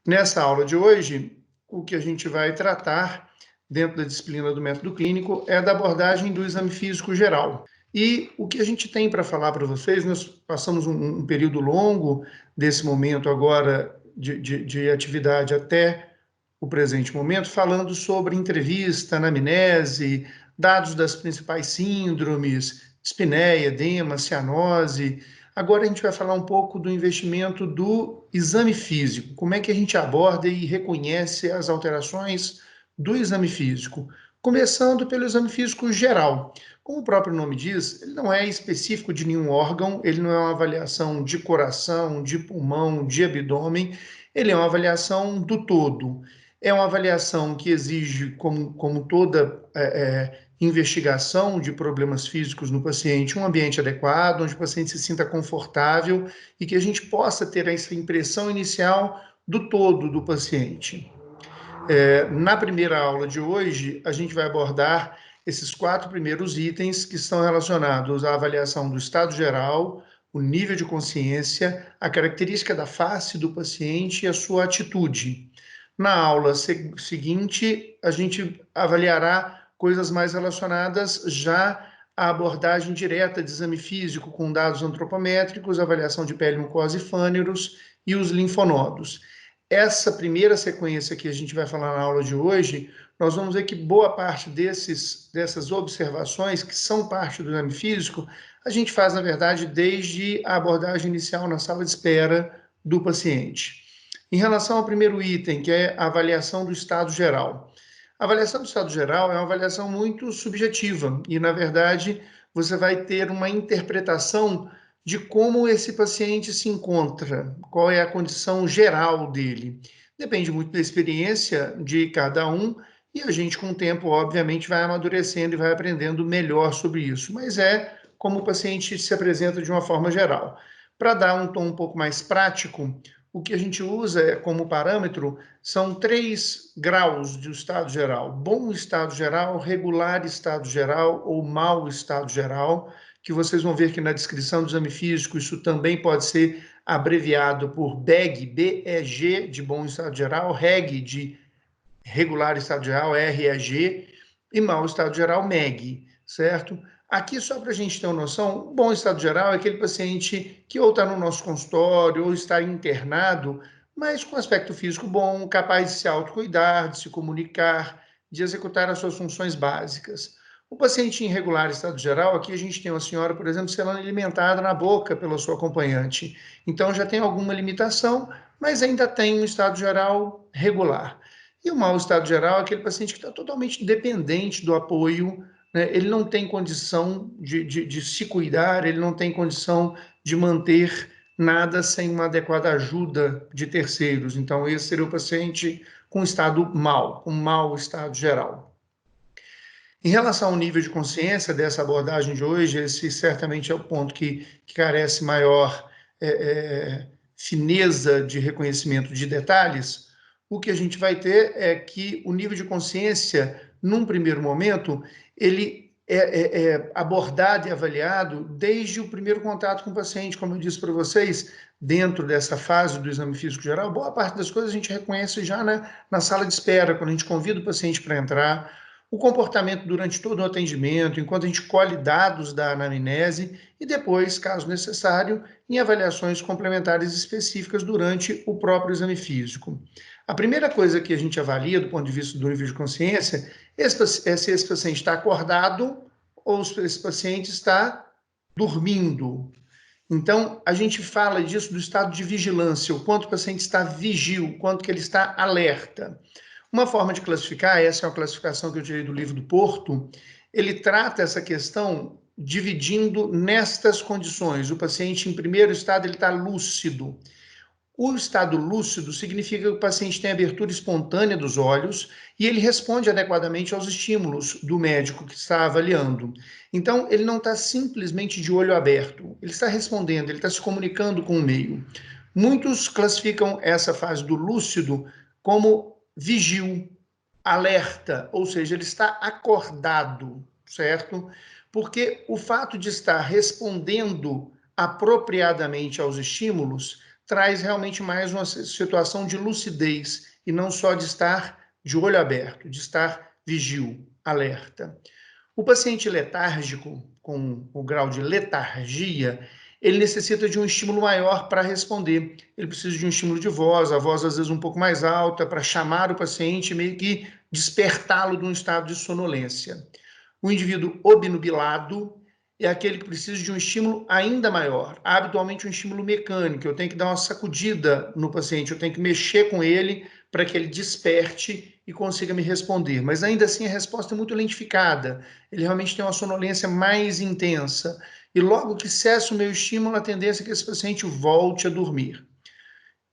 Nessa aula de hoje, o que a gente vai tratar dentro da disciplina do método clínico é da abordagem do exame físico geral. E o que a gente tem para falar para vocês, nós passamos um período longo desse momento agora de atividade até o presente momento, falando sobre entrevista, anamnese, dados das principais síndromes, dispneia, edema, cianose. Agora a gente vai falar um pouco do investimento do exame físico, como é que a gente aborda e reconhece as alterações do exame físico, começando pelo exame físico geral. Como o próprio nome diz, ele não é específico de nenhum órgão, ele não é uma avaliação de coração, de pulmão, de abdômen, ele é uma avaliação do todo. É uma avaliação que exige, como toda investigação de problemas físicos no paciente, um ambiente adequado, onde o paciente se sinta confortável e que a gente possa ter essa impressão inicial do todo do paciente. Na primeira aula de hoje, a gente vai abordar esses 4 primeiros itens que estão relacionados à avaliação do estado geral, o nível de consciência, a característica da face do paciente e a sua atitude. Na aula seguinte, a gente avaliará coisas mais relacionadas já à abordagem direta de exame físico com dados antropométricos, avaliação de pele, mucosa e fâneros e os linfonodos. Essa primeira sequência que a gente vai falar na aula de hoje, nós vamos ver que boa parte dessas observações, que são parte do exame físico, a gente faz, na verdade, desde a abordagem inicial na sala de espera do paciente. Em relação ao primeiro item, que é a avaliação do estado geral. A avaliação do estado geral é uma avaliação muito subjetiva e, na verdade, você vai ter uma interpretação de como esse paciente se encontra, qual é a condição geral dele. Depende muito da experiência de cada um e a gente, com o tempo, obviamente, vai amadurecendo e vai aprendendo melhor sobre isso, mas é como o paciente se apresenta de uma forma geral. Para dar um tom um pouco mais prático, o que a gente usa como parâmetro são 3 graus de estado geral: bom estado geral, regular estado geral ou mau estado geral, que vocês vão ver que na descrição do exame físico isso também pode ser abreviado por BEG, B-E-G, de bom estado geral, REG, de regular estado geral, REG, e mau estado geral, MEG, certo? Aqui, só para a gente ter uma noção, bom estado geral é aquele paciente que ou está no nosso consultório ou está internado, mas com aspecto físico bom, capaz de se autocuidar, de se comunicar, de executar as suas funções básicas. O paciente em regular estado geral, aqui a gente tem uma senhora, por exemplo, sendo alimentada na boca pela sua acompanhante. Então já tem alguma limitação, mas ainda tem um estado geral regular. E o mau estado geral é aquele paciente que está totalmente dependente do apoio, né? Ele não tem condição de se cuidar, ele não tem condição de manter nada sem uma adequada ajuda de terceiros. Então, esse seria o paciente com estado mau, com mau estado geral. Em relação ao nível de consciência dessa abordagem de hoje, esse certamente é o ponto que carece maior fineza de reconhecimento de detalhes. O que a gente vai ter é que o nível de consciência, num primeiro momento, ele é abordado e avaliado desde o primeiro contato com o paciente. Como eu disse para vocês, dentro dessa fase do exame físico geral, boa parte das coisas a gente reconhece já na sala de espera, quando a gente convida o paciente para entrar, o comportamento durante todo o atendimento, enquanto a gente colhe dados da anamnese e depois, caso necessário, em avaliações complementares específicas durante o próprio exame físico. A primeira coisa que a gente avalia do ponto de vista do nível de consciência é se esse paciente está acordado ou se esse paciente está dormindo. Então, a gente fala disso do estado de vigilância, o quanto o paciente está vigil, o quanto que ele está alerta. Uma forma de classificar, essa é uma classificação que eu tirei do livro do Porto, ele trata essa questão dividindo nestas condições. O paciente, em primeiro estado, ele está lúcido. O estado lúcido significa que o paciente tem abertura espontânea dos olhos e ele responde adequadamente aos estímulos do médico que está avaliando. Então, ele não está simplesmente de olho aberto, ele está respondendo, ele está se comunicando com o meio. Muitos classificam essa fase do lúcido como vigil, alerta, ou seja, ele está acordado, certo? Porque o fato de estar respondendo apropriadamente aos estímulos traz realmente mais uma situação de lucidez e não só de estar de olho aberto, de estar vigil, alerta. O paciente letárgico, com o grau de letargia, ele necessita de um estímulo maior para responder. Ele precisa de um estímulo de voz, a voz às vezes um pouco mais alta, para chamar o paciente, meio que despertá-lo de um estado de sonolência. O indivíduo obnubilado é aquele que precisa de um estímulo ainda maior, habitualmente um estímulo mecânico. Eu tenho que dar uma sacudida no paciente, eu tenho que mexer com ele para que ele desperte e consiga me responder. Mas ainda assim a resposta é muito lentificada, ele realmente tem uma sonolência mais intensa. E logo que cessa o meu estímulo, a tendência é que esse paciente volte a dormir.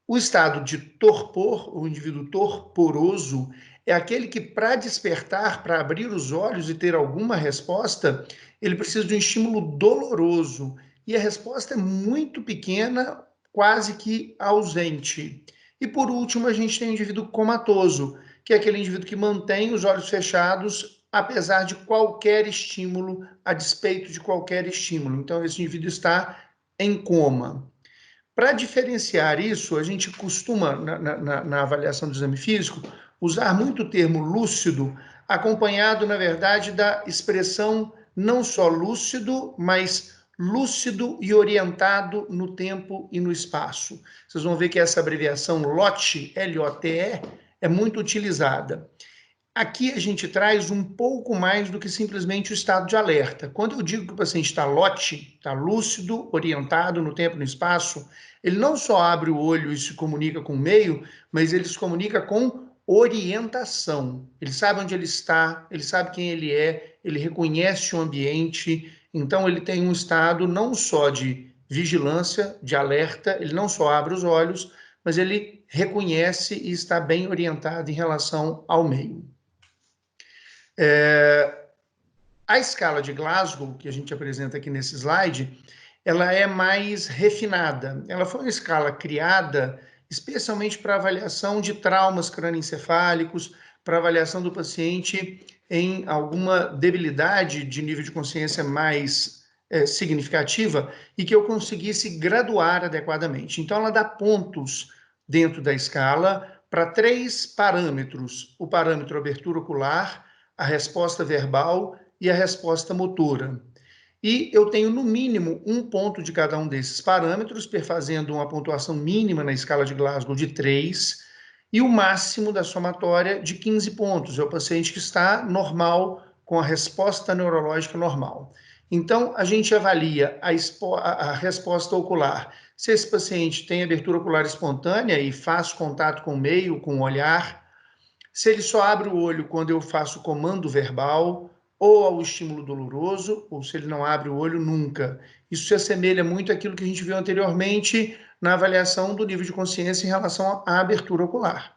O estado de torpor, o indivíduo torporoso, é aquele que, para despertar, para abrir os olhos e ter alguma resposta, ele precisa de um estímulo doloroso. E a resposta é muito pequena, quase que ausente. E por último, a gente tem o indivíduo comatoso, que é aquele indivíduo que mantém os olhos fechados, apesar de qualquer estímulo, a despeito de qualquer estímulo. Então, esse indivíduo está em coma. Para diferenciar isso, a gente costuma, na avaliação do exame físico, usar muito o termo lúcido, acompanhado, na verdade, da expressão não só lúcido, mas lúcido e orientado no tempo e no espaço. Vocês vão ver que essa abreviação LOTE, L-O-T-E, é muito utilizada. Aqui a gente traz um pouco mais do que simplesmente o estado de alerta. Quando eu digo que o paciente está LOTE, está lúcido, orientado no tempo e no espaço, ele não só abre o olho e se comunica com o meio, mas ele se comunica com orientação. Ele sabe onde ele está, ele sabe quem ele é, ele reconhece o ambiente, então ele tem um estado não só de vigilância, de alerta, ele não só abre os olhos, mas ele reconhece e está bem orientado em relação ao meio. A escala de Glasgow, que a gente apresenta aqui nesse slide, ela é mais refinada. Ela foi uma escala criada especialmente para avaliação de traumas crânioencefálicos, para avaliação do paciente em alguma debilidade de nível de consciência mais significativa e que eu conseguisse graduar adequadamente. Então, ela dá pontos dentro da escala para 3 parâmetros: o parâmetro abertura ocular, a resposta verbal e a resposta motora. E eu tenho, no mínimo, um ponto de cada um desses parâmetros, perfazendo uma pontuação mínima na escala de Glasgow de 3, e o máximo da somatória de 15 pontos. É o paciente que está normal, com a resposta neurológica normal. Então, a gente avalia a resposta ocular. Se esse paciente tem abertura ocular espontânea e faz contato com o meio, com o olhar, se ele só abre o olho quando eu faço comando verbal, ou ao estímulo doloroso, ou se ele não abre o olho nunca. Isso se assemelha muito àquilo que a gente viu anteriormente na avaliação do nível de consciência em relação à abertura ocular.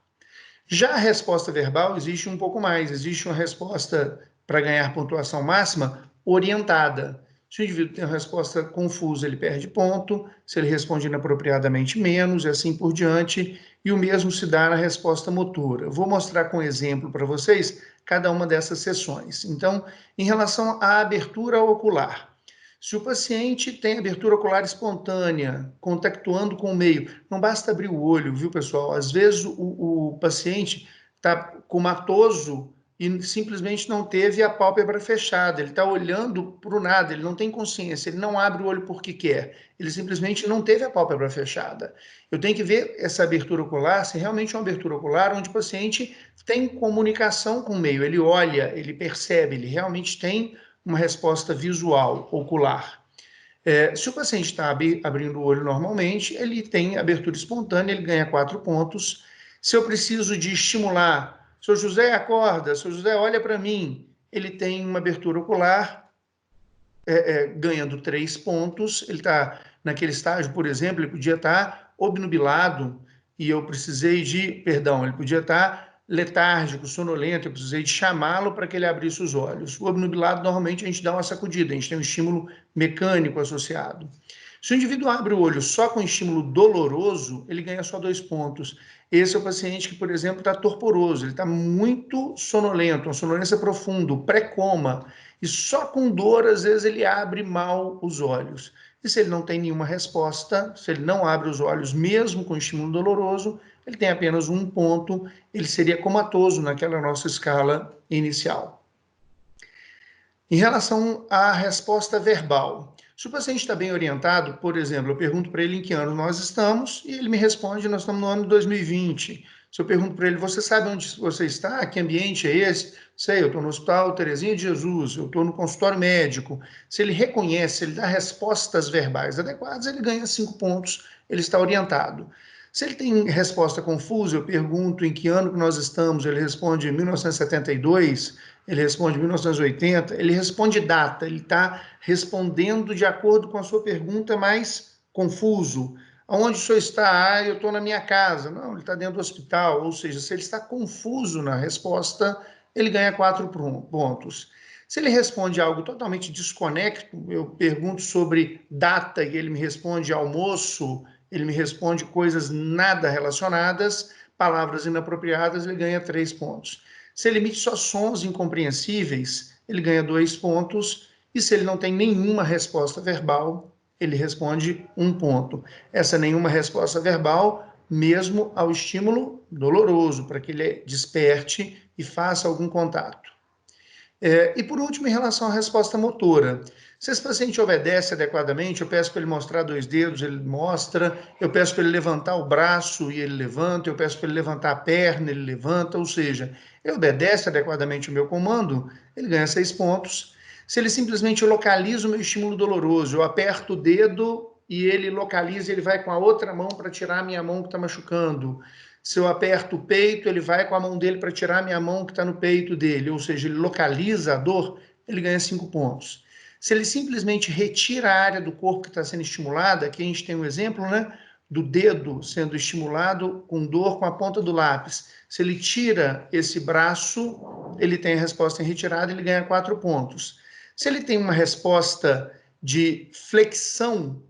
Já a resposta verbal existe um pouco mais, existe uma resposta para ganhar pontuação máxima orientada. Se o indivíduo tem uma resposta confusa, ele perde ponto, se ele responde inapropriadamente, menos, e assim por diante, e o mesmo se dá na resposta motora. Vou mostrar com exemplo para vocês cada uma dessas sessões. Então, em relação à abertura ocular, se o paciente tem abertura ocular espontânea, contactuando com o meio, não basta abrir o olho, viu, pessoal? Às vezes o paciente está comatoso e simplesmente não teve a pálpebra fechada, ele está olhando para o nada, ele não tem consciência, ele não abre o olho porque quer, ele simplesmente não teve a pálpebra fechada. Eu tenho que ver essa abertura ocular, se realmente é uma abertura ocular onde o paciente tem comunicação com o meio, ele olha, ele percebe, ele realmente tem uma resposta visual, ocular. Se o paciente está abrindo o olho normalmente, ele tem abertura espontânea, ele ganha 4 pontos. Se eu preciso de estimular, seu José acorda, seu José olha para mim, ele tem uma abertura ocular, ganhando 3 pontos. Ele está naquele estágio, por exemplo, ele podia estar obnubilado e eu precisei ele podia estar letárgico, sonolento, eu precisei de chamá-lo para que ele abrisse os olhos. O obnubilado, normalmente, a gente dá uma sacudida, a gente tem um estímulo mecânico associado. Se o indivíduo abre o olho só com estímulo doloroso, ele ganha só 2 pontos. Esse é o paciente que, por exemplo, está torporoso, ele está muito sonolento, uma sonolência profunda, pré-coma, e só com dor, às vezes, ele abre mal os olhos. e se ele não tem nenhuma resposta, se ele não abre os olhos mesmo com estímulo doloroso, ele tem apenas um ponto, ele seria comatoso naquela nossa escala inicial. Em relação à resposta verbal, se o paciente está bem orientado, por exemplo, eu pergunto para ele em que ano nós estamos e ele me responde, nós estamos no ano de 2020. Se eu pergunto para ele, você sabe onde você está? Que ambiente é esse? Sei, eu estou no Hospital Terezinha de Jesus, eu estou no consultório médico. Se ele reconhece, ele dá respostas verbais adequadas, ele ganha 5 pontos, ele está orientado. Se ele tem resposta confusa, eu pergunto em que ano que nós estamos, ele responde 1972, ele responde 1980, ele responde data, ele está respondendo de acordo com a sua pergunta, mas confuso. Onde o senhor está? Ah, eu estou na minha casa. Não, ele está dentro do hospital. Ou seja, se ele está confuso na resposta, ele ganha 4 pontos. Se ele responde algo totalmente desconecto, eu pergunto sobre data e ele me responde almoço, ele me responde coisas nada relacionadas, palavras inapropriadas, ele ganha 3 pontos. Se ele emite só sons incompreensíveis, ele ganha 2 pontos. E se ele não tem nenhuma resposta verbal, ele responde 1 ponto. Essa nenhuma resposta verbal, mesmo ao estímulo doloroso, para que ele desperte e faça algum contato. E por último, em relação à resposta motora. Se esse paciente obedece adequadamente, eu peço para ele mostrar 2 dedos, ele mostra, eu peço para ele levantar o braço e ele levanta, eu peço para ele levantar a perna, ele levanta, ou seja, ele obedece adequadamente o meu comando, ele ganha 6 pontos. Se ele simplesmente localiza o meu estímulo doloroso, eu aperto o dedo e ele localiza, ele vai com a outra mão para tirar a minha mão que está machucando. Se eu aperto o peito, ele vai com a mão dele para tirar a minha mão que está no peito dele, ou seja, ele localiza a dor, ele ganha 5 pontos. Se ele simplesmente retira a área do corpo que está sendo estimulada, aqui a gente tem um exemplo, né, do dedo sendo estimulado com dor com a ponta do lápis. Se ele tira esse braço, ele tem a resposta em retirada, ele ganha 4 pontos. Se ele tem uma resposta de flexão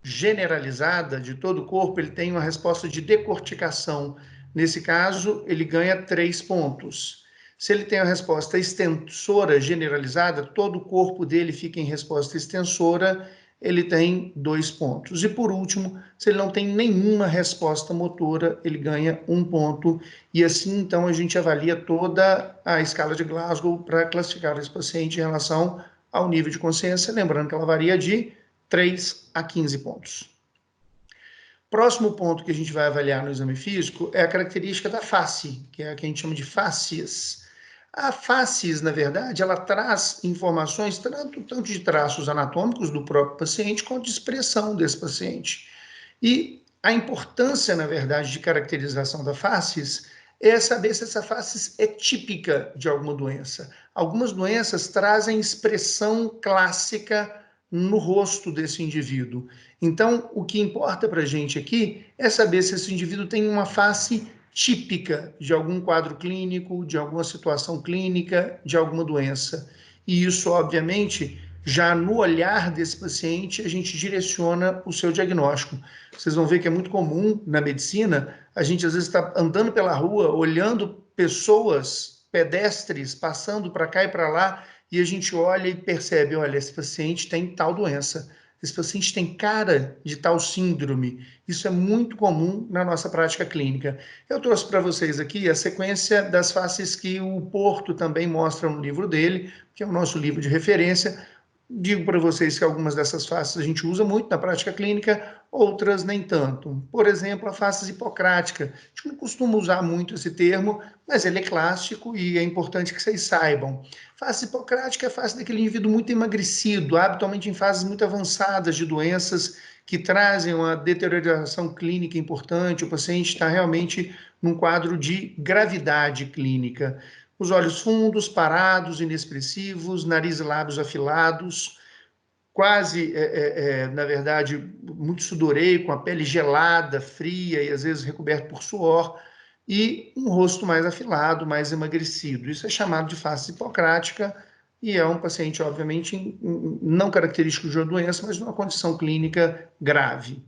generalizada de todo o corpo, ele tem uma resposta de decorticação. Nesse caso, ele ganha 3 pontos. Se ele tem a resposta extensora generalizada, todo o corpo dele fica em resposta extensora, ele tem 2 pontos. E por último, se ele não tem nenhuma resposta motora, ele ganha 1 ponto. E assim, então, a gente avalia toda a escala de Glasgow para classificar esse paciente em relação ao nível de consciência, lembrando que ela varia de 3 a 15 pontos. Próximo ponto que a gente vai avaliar no exame físico é a característica da face, que é a que a gente chama de fáscias. A fáscias, na verdade, ela traz informações tanto de traços anatômicos do próprio paciente, quanto de expressão desse paciente. E a importância, na verdade, de caracterização da fáscias é saber se essa face é típica de alguma doença. Algumas doenças trazem expressão clássica no rosto desse indivíduo. Então, o que importa para a gente aqui é saber se esse indivíduo tem uma face típica de algum quadro clínico, de alguma situação clínica, de alguma doença. E isso, obviamente, já no olhar desse paciente, a gente direciona o seu diagnóstico. Vocês vão ver que é muito comum na medicina, a gente às vezes está andando pela rua, olhando pessoas, pedestres, passando para cá e para lá, e a gente olha e percebe, olha, esse paciente tem tal doença, esse paciente tem cara de tal síndrome. Isso é muito comum na nossa prática clínica. Eu trouxe para vocês aqui a sequência das faces que o Porto também mostra no livro dele, que é o nosso livro de referência. Digo para vocês que algumas dessas faces a gente usa muito na prática clínica, outras nem tanto. Por exemplo, a face hipocrática. A gente não costuma usar muito esse termo, mas ele é clássico e é importante que vocês saibam. Face hipocrática é a face daquele indivíduo muito emagrecido, habitualmente em fases muito avançadas de doenças que trazem uma deterioração clínica importante. O paciente está realmente num quadro de gravidade clínica. Os olhos fundos, parados, inexpressivos, nariz e lábios afilados, quase, na verdade, muito sudoreico, a pele gelada, fria e às vezes recoberto por suor, e um rosto mais afilado, mais emagrecido. Isso é chamado de face hipocrática e é um paciente, obviamente, não característico de uma doença, mas de uma condição clínica grave.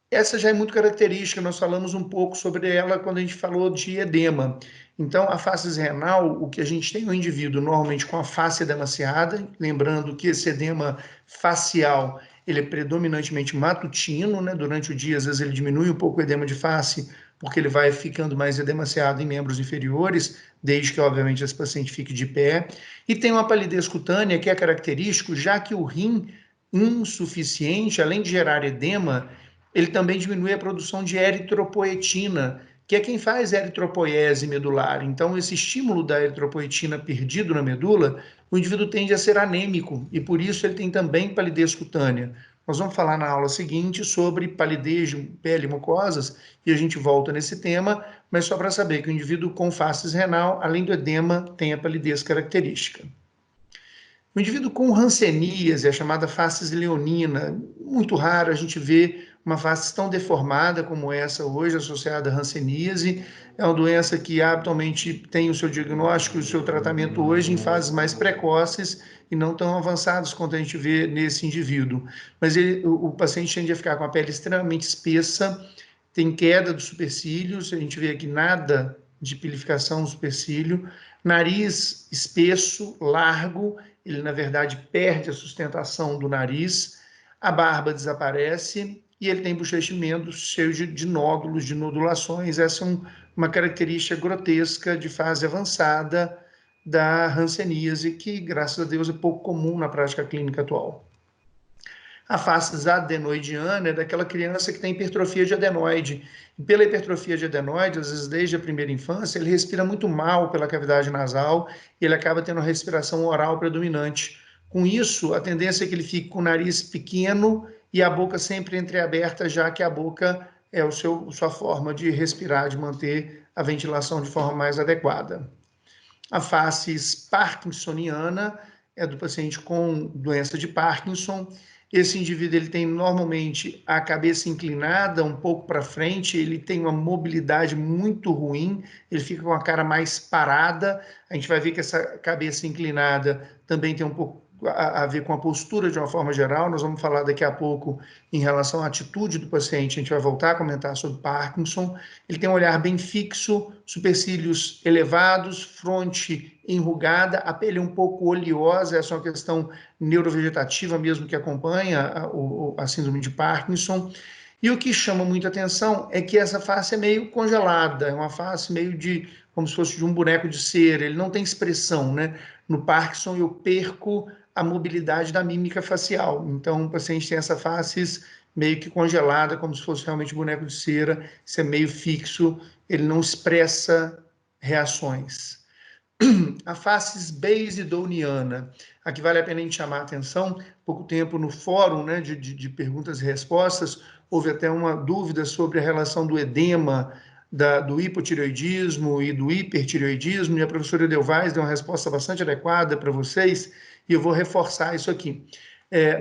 Essa já é muito característica, nós falamos um pouco sobre ela quando a gente falou de edema. Então, a face renal, o que a gente tem no indivíduo normalmente com a face edemaciada, lembrando que esse edema facial ele é predominantemente matutino, né? Durante o dia, às vezes, ele diminui um pouco o edema de face, porque ele vai ficando mais edemaciado em membros inferiores, desde que, obviamente, esse paciente fique de pé. E tem uma palidez cutânea que é característico, já que o rim insuficiente, além de gerar edema, ele também diminui a produção de eritropoetina, que é quem faz eritropoiese medular. Então, esse estímulo da eritropoetina perdido na medula, o indivíduo tende a ser anêmico e, por isso, ele tem também palidez cutânea. Nós vamos falar na aula seguinte sobre palidez de pele e mucosas e a gente volta nesse tema, mas só para saber que o indivíduo com faces renal, além do edema, tem a palidez característica. O indivíduo com hanseníase, a chamada facies leonina, muito raro a gente vê uma face tão deformada como essa hoje, associada à hanseníase. É uma doença que habitualmente tem o seu diagnóstico e o seu tratamento hoje em fases mais precoces e não tão avançadas quanto a gente vê nesse indivíduo. Mas o paciente tende a ficar com a pele extremamente espessa, tem queda dos supercílios, a gente vê aqui nada de pilificação no supercílio, nariz espesso, largo, ele na verdade perde a sustentação do nariz, a barba desaparece e ele tem bochechamento cheio de nódulos, de nodulações. Essa é uma característica grotesca de fase avançada da hanseníase, que graças a Deus é pouco comum na prática clínica atual. A face adenoidiana é daquela criança que tem hipertrofia de adenoide. E pela hipertrofia de adenoide, às vezes desde a primeira infância, ele respira muito mal pela cavidade nasal e ele acaba tendo uma respiração oral predominante. Com isso, a tendência é que ele fique com o nariz pequeno e a boca sempre entreaberta, já que a boca é sua forma de respirar, de manter a ventilação de forma mais adequada. A face parkinsoniana é do paciente com doença de Parkinson. Esse indivíduo ele tem normalmente a cabeça inclinada um pouco para frente, ele tem uma mobilidade muito ruim, ele fica com a cara mais parada. A gente vai ver que essa cabeça inclinada também tem um pouco a ver com a postura de uma forma geral. Nós vamos falar daqui a pouco em relação à atitude do paciente, a gente vai voltar a comentar sobre Parkinson. Ele tem um olhar bem fixo, supercílios elevados, fronte enrugada, a pele um pouco oleosa, essa é uma questão neurovegetativa mesmo que acompanha a síndrome de Parkinson. E o que chama muita atenção é que essa face é meio congelada, é uma face meio como se fosse de um boneco de cera, ele não tem expressão, né? No Parkinson eu perco a mobilidade da mímica facial, então o paciente tem essa face meio que congelada, como se fosse realmente boneco de cera, isso é meio fixo, ele não expressa reações. A face basedowniana, aqui vale a pena a gente chamar a atenção, pouco tempo no fórum, né, de perguntas e respostas, houve até uma dúvida sobre a relação do edema, do hipotireoidismo e do hipertireoidismo, e a professora Edelweiss deu uma resposta bastante adequada para vocês, e eu vou reforçar isso aqui.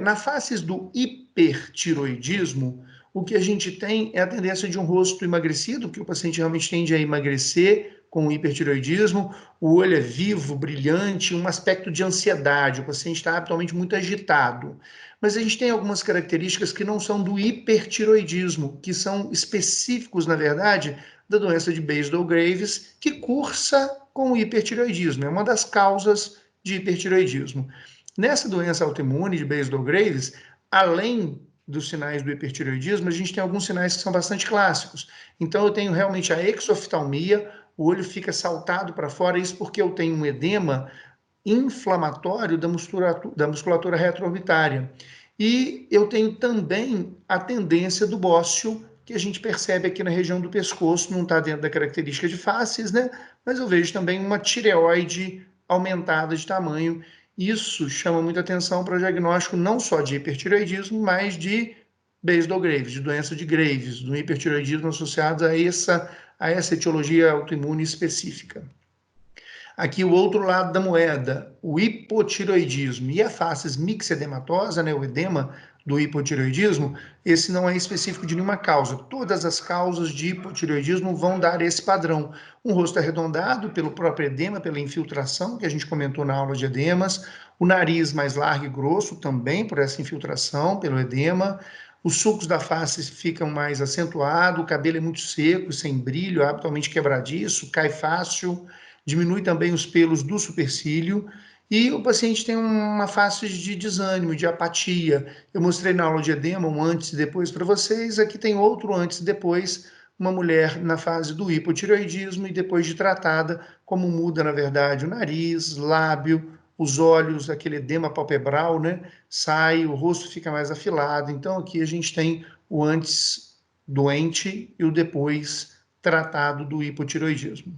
Na face do hipertireoidismo, o que a gente tem é a tendência de um rosto emagrecido, que o paciente realmente tende a emagrecer com o hipertireoidismo, o olho é vivo, brilhante, um aspecto de ansiedade, o paciente está habitualmente muito agitado. Mas a gente tem algumas características que não são do hipertireoidismo, que são específicos, na verdade, da doença de Basedow-Graves, que cursa com o hipertireoidismo, é uma das causas de hipertireoidismo. Nessa doença autoimune de Basedow-Graves, além dos sinais do hipertireoidismo, a gente tem alguns sinais que são bastante clássicos. Então, eu tenho realmente a exoftalmia, o olho fica saltado para fora, isso porque eu tenho um edema inflamatório da musculatura retroorbitária. E eu tenho também a tendência do bócio, que a gente percebe aqui na região do pescoço, não está dentro da característica de faces, né? Mas eu vejo também uma tireoide aumentada de tamanho. Isso chama muita atenção para o diagnóstico não só de hipertireoidismo, mas de Basedow-Graves, de doença de Graves, do hipertireoidismo associado a essa etiologia autoimune específica. Aqui o outro lado da moeda, o hipotireoidismo e a face mixedematosa, né, o edema do hipotireoidismo, esse não é específico de nenhuma causa. Todas as causas de hipotireoidismo vão dar esse padrão. Um rosto arredondado pelo próprio edema, pela infiltração, que a gente comentou na aula de edemas, o nariz mais largo e grosso também por essa infiltração, pelo edema, os sulcos da face ficam mais acentuados, o cabelo é muito seco, sem brilho, habitualmente quebradiço, cai fácil, diminui também os pelos do supercílio E o paciente tem uma face de desânimo, de apatia. Eu mostrei na aula de edema um antes e depois para vocês, aqui tem outro antes e depois, uma mulher na fase do hipotireoidismo e depois de tratada, como muda, na verdade, o nariz, lábio, os olhos, aquele edema palpebral, né? Sai, o rosto fica mais afilado. Então, aqui a gente tem o antes doente e o depois tratado do hipotireoidismo.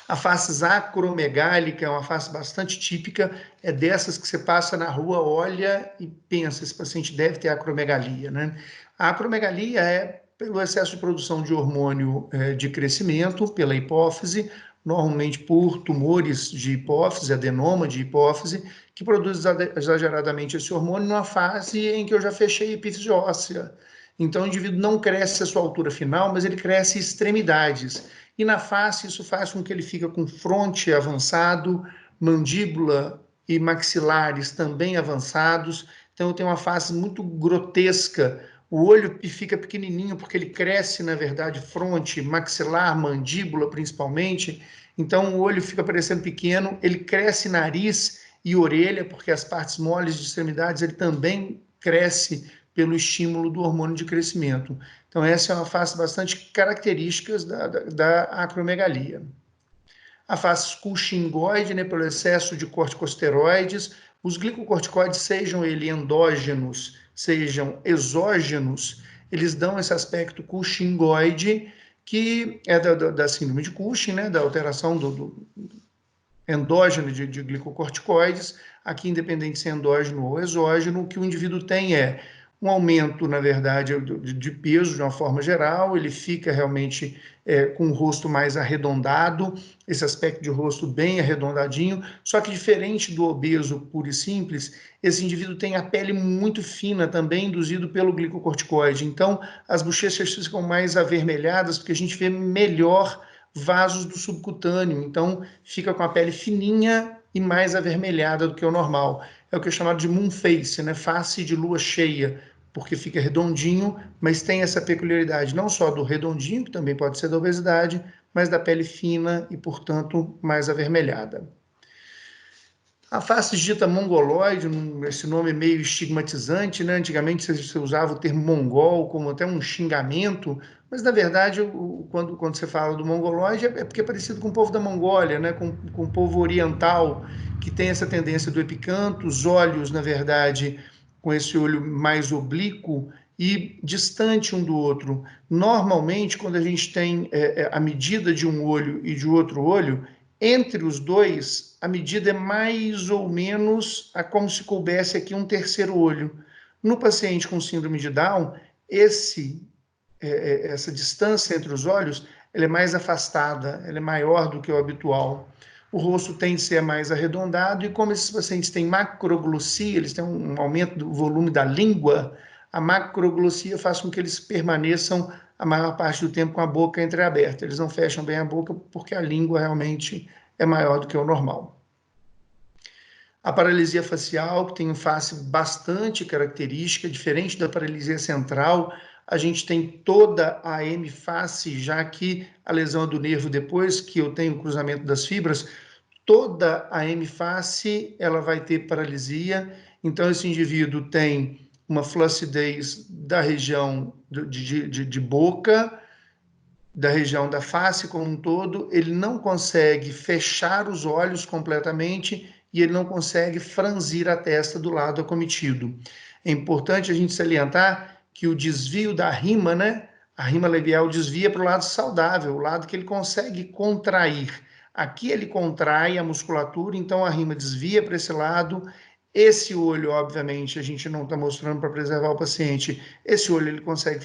A face acromegálica é uma face bastante típica, é dessas que você passa na rua, olha e pensa, esse paciente deve ter acromegalia, né? A acromegalia é pelo excesso de produção de hormônio de crescimento, pela hipófise, normalmente por tumores de hipófise, adenoma de hipófise, que produz exageradamente esse hormônio numa fase em que eu já fechei a epífise óssea. Então, o indivíduo não cresce a sua altura final, mas ele cresce extremidades. E na face, isso faz com que ele fique com fronte avançado, mandíbula e maxilares também avançados. Então, tem uma face muito grotesca. O olho fica pequenininho porque ele cresce, na verdade, fronte, maxilar, mandíbula, principalmente. Então, o olho fica parecendo pequeno. Ele cresce nariz e orelha, porque as partes moles de extremidades ele também cresce pelo estímulo do hormônio de crescimento. Então, essa é uma face bastante característica da acromegalia. A face cushingoide, né, pelo excesso de corticosteroides, os glicocorticoides, sejam eles endógenos, sejam exógenos, eles dão esse aspecto cushingoide, que é da síndrome de Cushing, né, da alteração do endógeno de glicocorticoides. Aqui, independente se é endógeno ou exógeno, o que o indivíduo tem é um aumento, na verdade, de peso de uma forma geral, ele fica realmente com o rosto mais arredondado, esse aspecto de rosto bem arredondadinho, só que diferente do obeso puro e simples, esse indivíduo tem a pele muito fina também, induzido pelo glicocorticoide. Então, as bochechas ficam mais avermelhadas, porque a gente vê melhor vasos do subcutâneo, então fica com a pele fininha e mais avermelhada do que o normal. É o que é chamado de moon face, né? Face de lua cheia, porque fica redondinho, mas tem essa peculiaridade não só do redondinho, que também pode ser da obesidade, mas da pele fina e, portanto, mais avermelhada. A face dita mongoloide, esse nome meio estigmatizante, né? Antigamente você usava o termo mongol como até um xingamento, mas na verdade, quando você fala do mongoloide, é porque é parecido com o povo da Mongólia, né? Com o povo oriental, que tem essa tendência do epicanto, os olhos, na verdade, com esse olho mais oblíquo e distante um do outro. Normalmente, quando a gente tem a medida de um olho e de outro olho, entre os dois, a medida é mais ou menos como se coubesse aqui um terceiro olho. No paciente com síndrome de Down, essa distância entre os olhos ela é mais afastada, ela é maior do que o habitual. O rosto tende a ser mais arredondado e como esses pacientes têm macroglossia, eles têm um aumento do volume da língua, a macroglossia faz com que eles permaneçam a maior parte do tempo com a boca entreaberta. Eles não fecham bem a boca porque a língua realmente é maior do que o normal. A paralisia facial, que tem face bastante característica, diferente da paralisia central, a gente tem toda a hemiface, já que a lesão é do nervo depois que eu tenho o cruzamento das fibras, toda a hemiface ela vai ter paralisia, então esse indivíduo tem uma flacidez da região de boca, da região da face como um todo, ele não consegue fechar os olhos completamente e ele não consegue franzir a testa do lado acometido. É importante a gente salientar que o desvio da rima, né? A rima labial desvia para o lado saudável, o lado que ele consegue contrair. Aqui ele contrai a musculatura, então a rima desvia para esse lado. Esse olho, obviamente, a gente não está mostrando para preservar o paciente. Esse olho ele consegue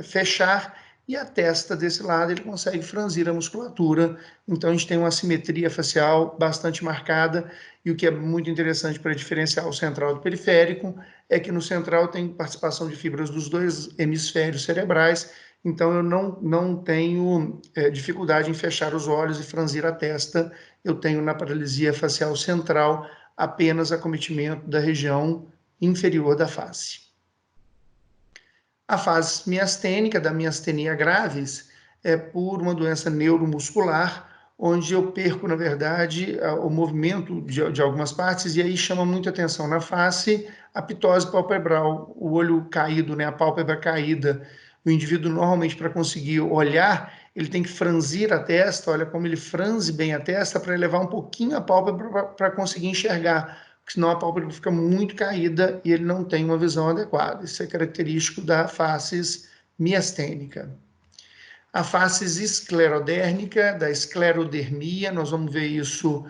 fechar e a testa desse lado ele consegue franzir a musculatura. Então a gente tem uma simetria facial bastante marcada e o que é muito interessante para diferenciar o central do periférico é que no central tem participação de fibras dos dois hemisférios cerebrais, então eu não tenho dificuldade em fechar os olhos e franzir a testa, eu tenho na paralisia facial central apenas acometimento da região inferior da face. A fase miastênica, da miastenia graves, é por uma doença neuromuscular, onde eu perco, na verdade, o movimento de algumas partes, e aí chama muita atenção na face a ptose palpebral, o olho caído, né, a pálpebra caída. O indivíduo, normalmente, para conseguir olhar, ele tem que franzir a testa, olha como ele franze bem a testa para elevar um pouquinho a pálpebra para conseguir enxergar, porque senão a pálpebra fica muito caída e ele não tem uma visão adequada. Isso é característico da face miastênica. A face esclerodérmica, da esclerodermia, nós vamos ver isso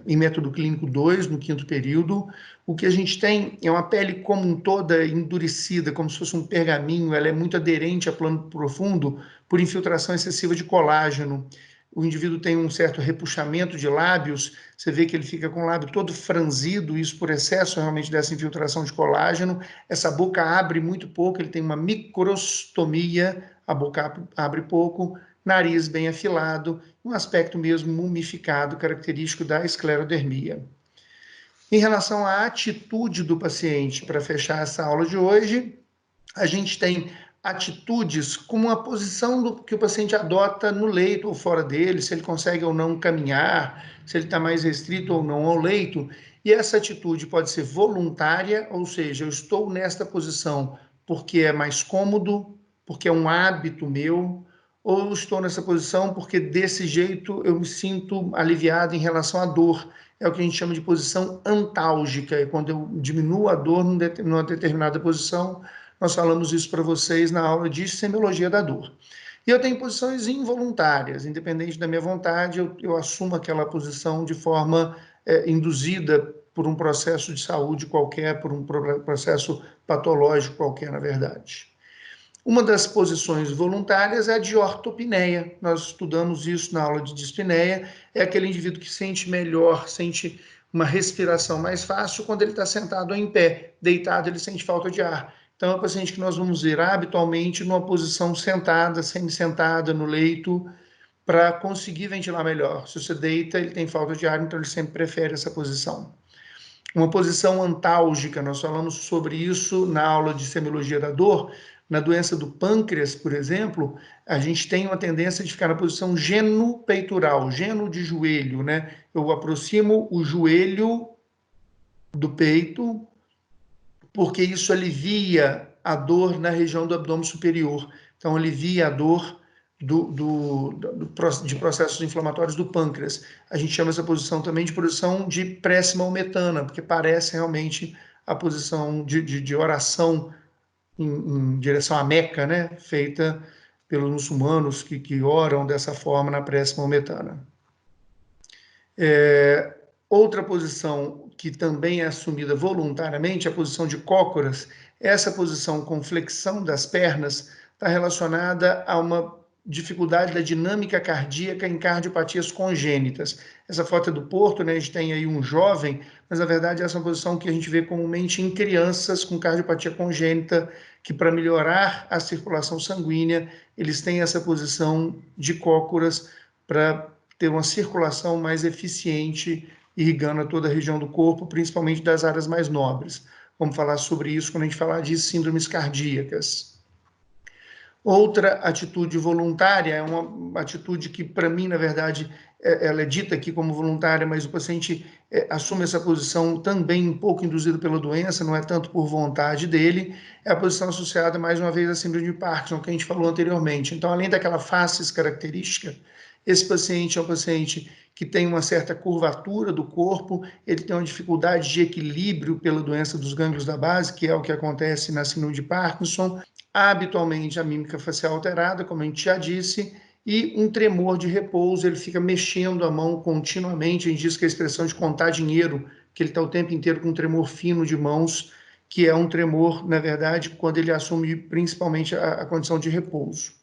em método clínico 2, no 5º período. O que a gente tem é uma pele como um toda endurecida, como se fosse um pergaminho, ela é muito aderente a plano profundo por infiltração excessiva de colágeno. O indivíduo tem um certo repuxamento de lábios, você vê que ele fica com o lábio todo franzido, isso por excesso realmente dessa infiltração de colágeno. Essa boca abre muito pouco, ele tem uma microstomia, a boca abre pouco, nariz bem afilado, um aspecto mesmo mumificado, característico da esclerodermia. Em relação à atitude do paciente, para fechar essa aula de hoje, a gente tem atitudes como a posição que o paciente adota no leito ou fora dele, se ele consegue ou não caminhar, se ele está mais restrito ou não ao leito. E essa atitude pode ser voluntária, ou seja, eu estou nesta posição porque é mais cômodo, porque é um hábito meu, ou eu estou nessa posição porque desse jeito eu me sinto aliviado em relação à dor. É o que a gente chama de posição antálgica, é quando eu diminuo a dor numa determinada posição. Nós falamos isso para vocês na aula de semiologia da dor. E eu tenho posições involuntárias, independente da minha vontade, eu assumo aquela posição de forma induzida por um processo de saúde qualquer, por um processo patológico qualquer, na verdade. Uma das posições voluntárias é a de ortopneia. Nós estudamos isso na aula de dispneia. É aquele indivíduo que sente melhor, sente uma respiração mais fácil quando ele está sentado ou em pé. Deitado, ele sente falta de ar. Então, é um paciente que nós vamos ver habitualmente numa posição sentada, semi-sentada no leito, para conseguir ventilar melhor. Se você deita, ele tem falta de ar, então ele sempre prefere essa posição. Uma posição antálgica, nós falamos sobre isso na aula de semiologia da dor. Na doença do pâncreas, por exemplo, a gente tem uma tendência de ficar na posição geno-peitoral, geno de joelho, né? Eu aproximo o joelho do peito, porque isso alivia a dor na região do abdômen superior. Então, alivia a dor de processos inflamatórios do pâncreas. A gente chama essa posição também de posição de pré-maometana, porque parece realmente a posição de oração em direção à Meca, né? Feita pelos muçulmanos que oram dessa forma na prece maometana. Outra posição que também é assumida voluntariamente, a posição de cócoras. Essa posição com flexão das pernas está relacionada a uma dificuldade da dinâmica cardíaca em cardiopatias congênitas. Essa foto é do Porto, né? A gente tem aí um jovem, mas na verdade essa é uma posição que a gente vê comumente em crianças com cardiopatia congênita, que para melhorar a circulação sanguínea, eles têm essa posição de cócoras para ter uma circulação mais eficiente, irrigando toda a região do corpo, principalmente das áreas mais nobres. Vamos falar sobre isso quando a gente falar de síndromes cardíacas. Outra atitude voluntária é uma atitude que, para mim, na verdade, ela é dita aqui como voluntária, mas o paciente assume essa posição também um pouco induzido pela doença, não é tanto por vontade dele, é a posição associada, mais uma vez, à síndrome de Parkinson, que a gente falou anteriormente. Então, além daquela face característica, esse paciente é um paciente que tem uma certa curvatura do corpo, ele tem uma dificuldade de equilíbrio pela doença dos gânglios da base, que é o que acontece na síndrome de Parkinson, habitualmente a mímica facial alterada, como a gente já disse, e um tremor de repouso, ele fica mexendo a mão continuamente, a gente diz que é a expressão de contar dinheiro, que ele está o tempo inteiro com um tremor fino de mãos, que é um tremor, na verdade, quando ele assume principalmente a condição de repouso.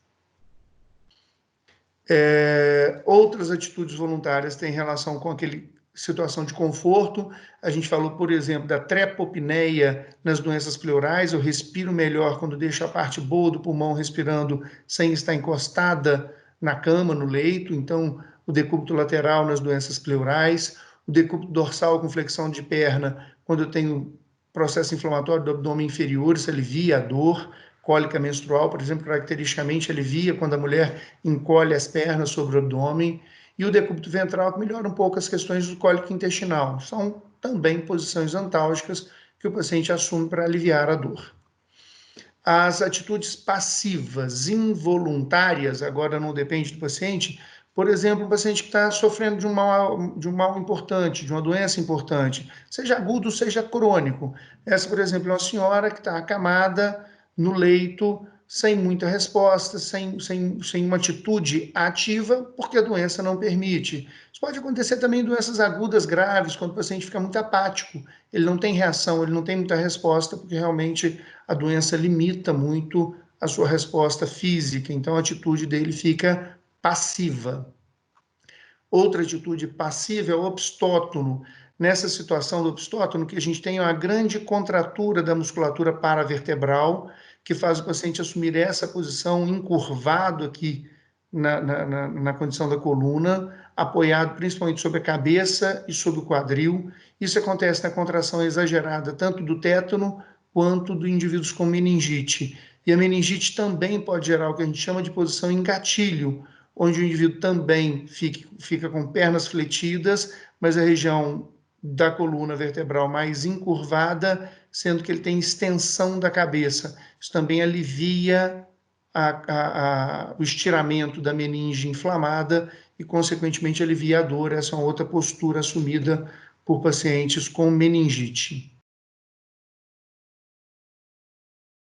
Outras atitudes voluntárias têm relação com aquele situação de conforto. A gente falou, por exemplo, da trepopneia nas doenças pleurais. Eu respiro melhor quando deixo a parte boa do pulmão respirando sem estar encostada na cama, no leito. Então, o decúbito lateral nas doenças pleurais, o decúbito dorsal com flexão de perna, quando eu tenho processo inflamatório do abdômen inferior, isso alivia a dor, cólica menstrual, por exemplo, caracteristicamente alivia quando a mulher encolhe as pernas sobre o abdômen, e o decúbito ventral que melhora um pouco as questões do cólico intestinal. São também posições antálgicas que o paciente assume para aliviar a dor. As atitudes passivas, involuntárias, agora não depende do paciente. Por exemplo, um paciente que está sofrendo de um mal importante, de uma doença importante, seja agudo, seja crônico. Essa, por exemplo, é uma senhora que está acamada no leito, sem muita resposta, sem uma atitude ativa, porque a doença não permite. Isso pode acontecer também em doenças agudas graves, quando o paciente fica muito apático, ele não tem reação, ele não tem muita resposta, porque realmente a doença limita muito a sua resposta física, então a atitude dele fica passiva. Outra atitude passiva é o obstótono. Nessa situação do obstótono, que a gente tem uma grande contratura da musculatura paravertebral, que faz o paciente assumir essa posição encurvado aqui na condição da coluna, apoiado principalmente sobre a cabeça e sobre o quadril. Isso acontece na contração exagerada, tanto do tétano quanto do indivíduos com meningite. E a meningite também pode gerar o que a gente chama de posição em gatilho, onde o indivíduo também fica com pernas fletidas, mas a região da coluna vertebral mais encurvada, sendo que ele tem extensão da cabeça. Isso também alivia o estiramento da meninge inflamada e, consequentemente, alivia a dor. Essa é uma outra postura assumida por pacientes com meningite.